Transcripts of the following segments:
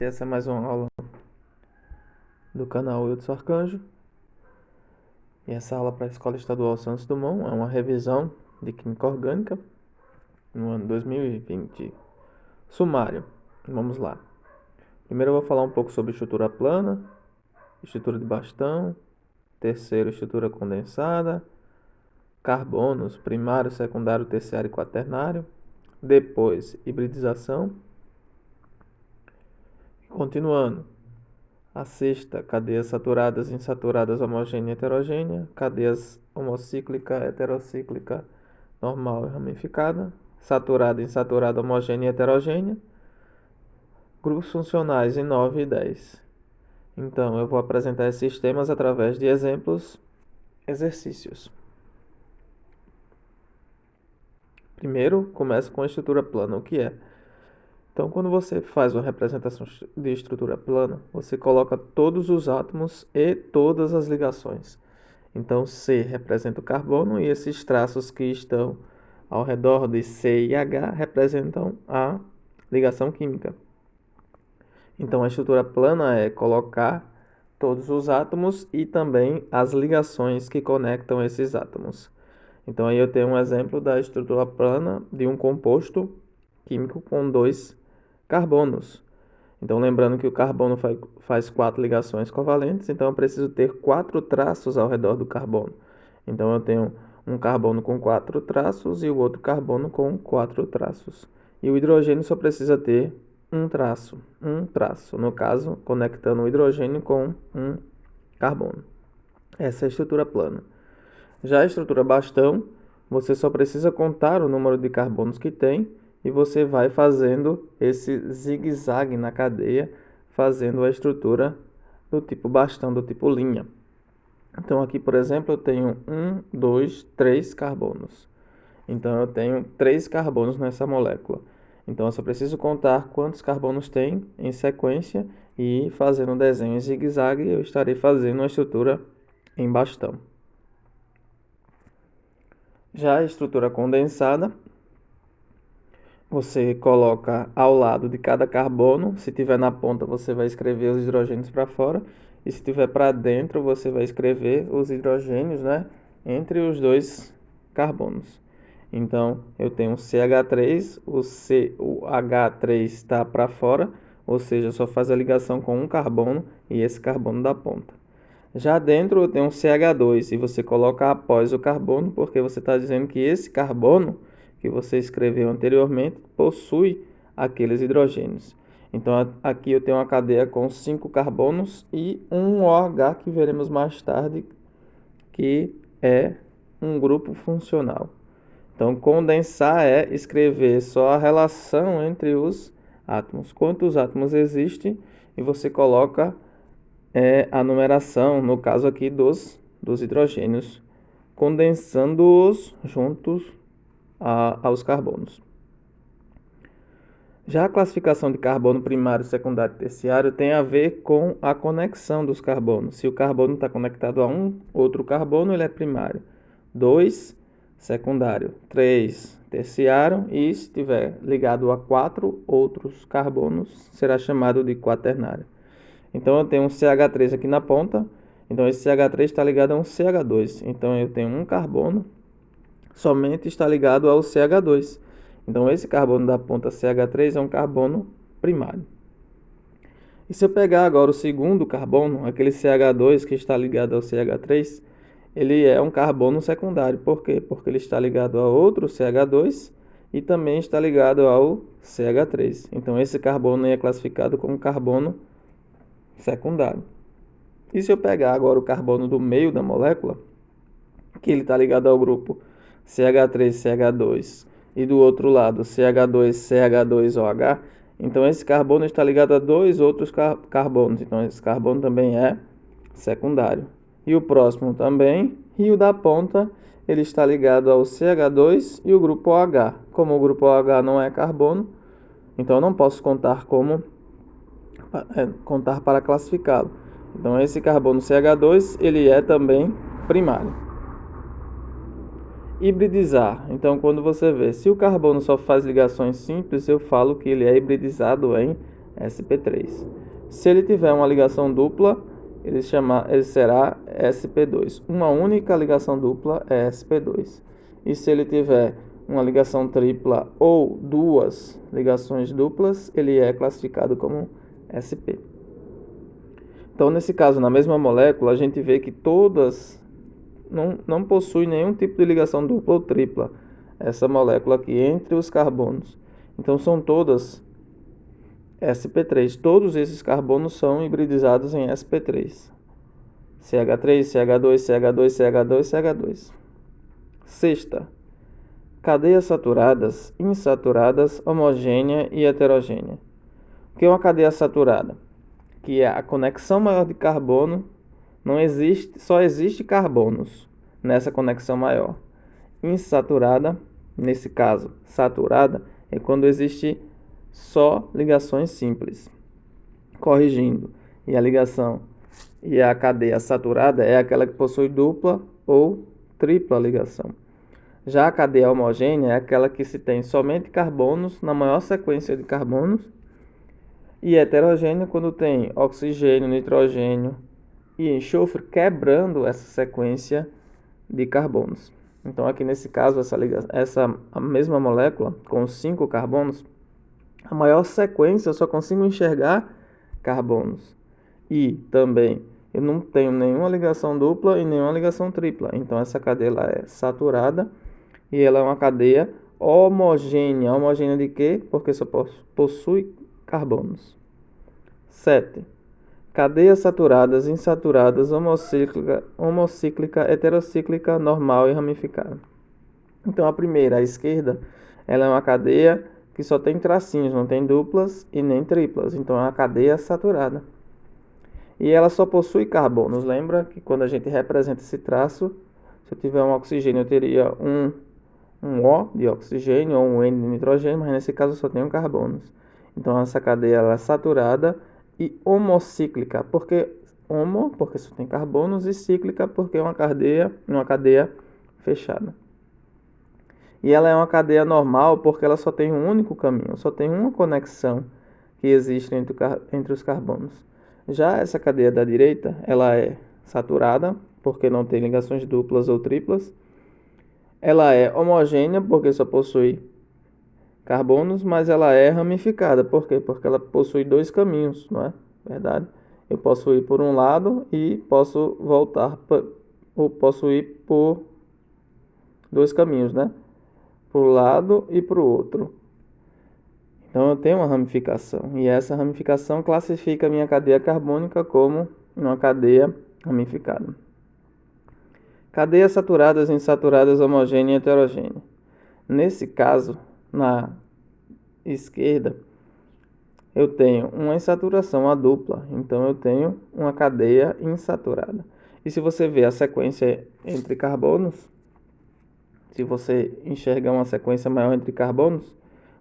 Essa é mais uma aula do canal Wilson Arcanjo. E essa aula para a Escola Estadual Santos Dumont é uma revisão de Química Orgânica no ano 2020. Sumário. Vamos lá. Primeiro eu vou falar um pouco sobre estrutura plana, estrutura de bastão, terceiro, estrutura condensada, carbonos, primário, secundário, terciário e quaternário. Depois, hibridização. Continuando. A sexta, cadeias saturadas, insaturadas, homogênea e heterogênea. Cadeias homocíclica, heterocíclica, normal e ramificada. Saturada, insaturada, homogênea e heterogênea. Grupos funcionais em 9 e 10. Então, eu vou apresentar esses temas através de exemplos, exercícios. Primeiro, começo com a estrutura plana. O que é? Então, quando você faz uma representação de estrutura plana, você coloca todos os átomos e todas as ligações. Então, C representa o carbono e esses traços que estão ao redor de C e H representam a ligação química. Então, a estrutura plana é colocar todos os átomos e também as ligações que conectam esses átomos. Então, aí eu tenho um exemplo da estrutura plana de um composto químico com 2 carbonos. Então, lembrando que o carbono faz 4 ligações covalentes, então eu preciso ter 4 traços ao redor do carbono. Então, eu tenho um carbono com 4 traços e o outro carbono com 4 traços. E o hidrogênio só precisa ter um traço, no caso, conectando o hidrogênio com um carbono. Essa é a estrutura plana. Já a estrutura bastão, você só precisa contar o número de carbonos que tem e você vai fazendo esse zigue-zague na cadeia, fazendo a estrutura do tipo bastão, do tipo linha. Então, aqui, por exemplo, eu tenho 1, 2, 3 carbonos. Então, eu tenho 3 carbonos nessa molécula. Então, eu só preciso contar quantos carbonos tem em sequência e fazendo um desenho em zigue-zague, eu estarei fazendo uma estrutura em bastão. Já a estrutura condensada, você coloca ao lado de cada carbono. Se tiver na ponta, você vai escrever os hidrogênios para fora. E se tiver para dentro, você vai escrever os hidrogênios, entre os 2 carbonos. Então, eu tenho CH3, o H3 está para fora, ou seja, só faz a ligação com um carbono e esse carbono da ponta. Já dentro eu tenho um CH2 e você coloca após o carbono, porque você está dizendo que esse carbono que você escreveu anteriormente possui aqueles hidrogênios. Então aqui eu tenho uma cadeia com 5 carbonos e um OH que veremos mais tarde, que é um grupo funcional. Então condensar é escrever só a relação entre os átomos. Quantos átomos existem e você coloca a numeração, no caso aqui dos hidrogênios, condensando-os juntos aos carbonos. Já a classificação de carbono primário, secundário e terciário tem a ver com a conexão dos carbonos. Se o carbono está conectado a um outro carbono, ele é primário. 2, secundário. 3, terciário. E se estiver ligado a 4 outros carbonos, será chamado de quaternário. Então, eu tenho um CH3 aqui na ponta. Então, esse CH3 está ligado a um CH2. Então, eu tenho um carbono, somente está ligado ao CH2. Então, esse carbono da ponta CH3 é um carbono primário. E se eu pegar agora o segundo carbono, aquele CH2 que está ligado ao CH3, ele é um carbono secundário. Por quê? Porque ele está ligado a outro CH2 e também está ligado ao CH3. Então, esse carbono é classificado como carbono secundário. E se eu pegar agora o carbono do meio da molécula, que ele está ligado ao grupo CH3CH2 e do outro lado CH2CH2OH, então esse carbono está ligado a 2 outros carbonos, então esse carbono também é secundário. E o próximo também, e o da ponta, ele está ligado ao CH2 e o grupo OH. Como o grupo OH não é carbono, então eu não posso contar para classificá-lo. Então esse carbono CH2, ele é também primário. Hibridizar. Então, quando você vê, se o carbono só faz ligações simples, eu falo que ele é hibridizado em sp3. Se ele tiver uma ligação dupla, ele será sp2. Uma única ligação dupla é sp2. E se ele tiver uma ligação tripla ou duas ligações duplas, ele é classificado como sp. Então, nesse caso, na mesma molécula, a gente vê que todas não possuem nenhum tipo de ligação dupla ou tripla, essa molécula aqui, entre os carbonos. Então, são todas sp3. Todos esses carbonos são hibridizados em sp3. CH3, CH2, CH2, CH2, CH2. Sexta, cadeias saturadas, insaturadas, homogênea e heterogênea. O que é uma cadeia saturada? Que é a conexão maior de carbono, só existe carbonos nessa conexão maior. Insaturada, nesse caso, saturada, é quando existe só ligações simples. Corrigindo, e a cadeia saturada é aquela que possui dupla ou tripla ligação. Já a cadeia homogênea é aquela que se tem somente carbonos na maior sequência de carbonos, e heterogênea quando tem oxigênio, nitrogênio e enxofre quebrando essa sequência de carbonos. Então aqui nesse caso, a mesma molécula com 5 carbonos, a maior sequência eu só consigo enxergar carbonos. E também eu não tenho nenhuma ligação dupla e nenhuma ligação tripla. Então essa cadeia ela é saturada e ela é uma cadeia homogênea. Homogênea de quê? Porque só possui carbonos. 7. Cadeias saturadas, insaturadas, homocíclica, heterocíclica, normal e ramificada. Então a primeira, à esquerda, ela é uma cadeia que só tem tracinhos, não tem duplas e nem triplas. Então é uma cadeia saturada. E ela só possui carbonos. Lembra que quando a gente representa esse traço, se eu tiver um oxigênio, eu teria um O de oxigênio ou um N de nitrogênio, mas nesse caso eu só tenho carbonos. Então essa cadeia ela é saturada e homocíclica, porque só tem carbonos, e cíclica porque é uma cadeia fechada. E ela é uma cadeia normal porque ela só tem um único caminho, só tem uma conexão que existe entre os carbonos. Já essa cadeia da direita, ela é saturada porque não tem ligações duplas ou triplas. Ela é homogênea porque só possui carbonos, mas ela é ramificada. Por quê? Porque ela possui dois caminhos, não é verdade? Eu posso ir por um lado e posso posso ir por dois caminhos, né? Por um lado e para o outro. Então eu tenho uma ramificação, e essa ramificação classifica a minha cadeia carbônica como uma cadeia ramificada. Cadeias saturadas, insaturadas, homogênea e heterogênea. Nesse caso, na esquerda, eu tenho uma insaturação, a dupla, então eu tenho uma cadeia insaturada. E se você ver a sequência entre carbonos, se você enxergar uma sequência maior entre carbonos,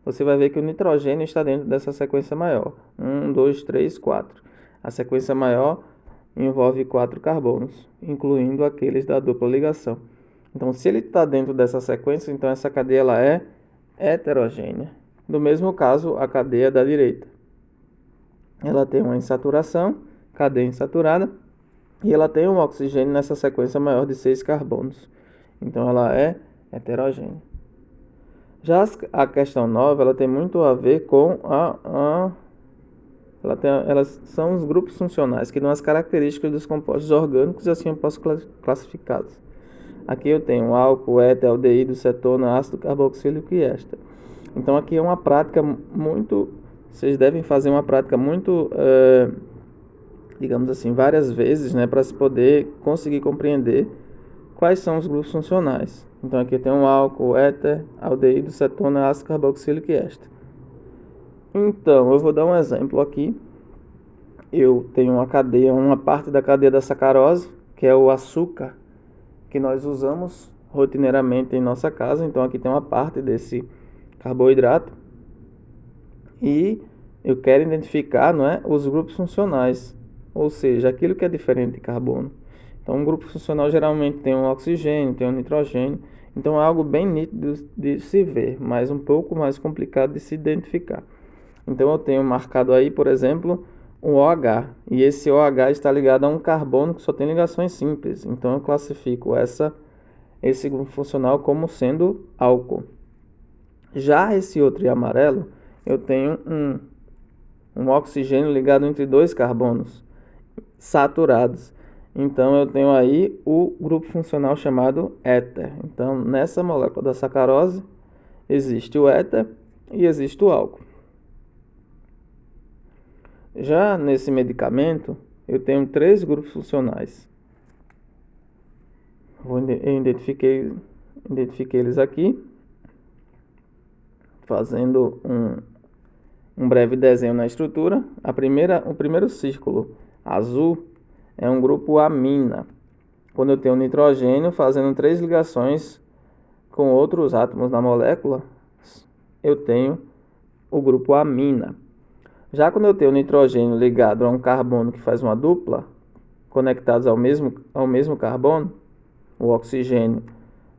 você vai ver que o nitrogênio está dentro dessa sequência maior. 1, 2, 3, 4. A sequência maior envolve 4 carbonos, incluindo aqueles da dupla ligação. Então, se ele está dentro dessa sequência, então essa cadeia ela é heterogênea. No mesmo caso, a cadeia da direita. Ela tem uma insaturação, cadeia insaturada, e ela tem um oxigênio nessa sequência maior de 6 carbonos. Então, ela é heterogênea. Já a questão 9, ela tem muito a ver com elas são os grupos funcionais, que dão as características dos compostos orgânicos, e assim eu posso classificá-los. Aqui eu tenho álcool, éter, aldeído, cetona, ácido carboxílico e éster. Então aqui é uma prática vocês devem fazer uma prática muito, digamos assim, várias vezes, né, para se poder conseguir compreender quais são os grupos funcionais. Então aqui tem um álcool, éter, aldeído, cetona, ácido carboxílico e éster. Então, eu vou dar um exemplo aqui. Eu tenho uma parte da cadeia da sacarose, que é o açúcar que nós usamos rotineiramente em nossa casa. Então aqui tem uma parte desse carboidrato. E eu quero identificar, não é, os grupos funcionais, ou seja, aquilo que é diferente de carbono. Então, um grupo funcional geralmente tem um oxigênio, tem um nitrogênio. Então, é algo bem nítido de se ver, mas um pouco mais complicado de se identificar. Então eu tenho marcado aí, por exemplo, um OH, e esse OH está ligado a um carbono que só tem ligações simples. Então eu classifico esse grupo funcional como sendo álcool. Já esse outro em amarelo, eu tenho um oxigênio ligado entre dois carbonos saturados. Então eu tenho aí o grupo funcional chamado éter. Então nessa molécula da sacarose existe o éter e existe o álcool. Já nesse medicamento eu tenho 3 grupos funcionais. Eu identifiquei eles aqui, fazendo um breve desenho na estrutura. O primeiro círculo azul é um grupo amina. Quando eu tenho nitrogênio fazendo 3 ligações com outros átomos na molécula, eu tenho o grupo amina. Já quando eu tenho nitrogênio ligado a um carbono que faz uma dupla, conectados ao mesmo carbono, o oxigênio,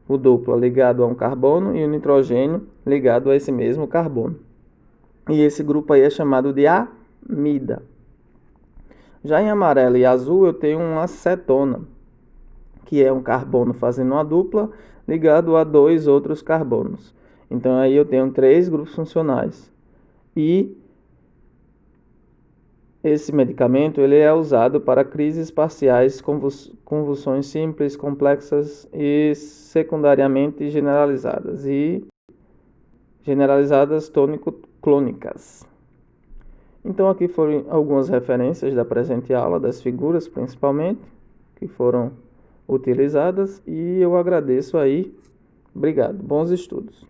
o dupla ligado a um carbono e o nitrogênio ligado a esse mesmo carbono. E esse grupo aí é chamado de amida. Já em amarelo e azul eu tenho uma acetona, que é um carbono fazendo uma dupla ligado a 2 outros carbonos. Então aí eu tenho 3 grupos funcionais. E esse medicamento ele é usado para crises parciais, convulsões simples, complexas e secundariamente generalizadas tônico-clônicas. Então aqui foram algumas referências da presente aula, das figuras principalmente, que foram utilizadas, e eu agradeço aí. Obrigado. Bons estudos.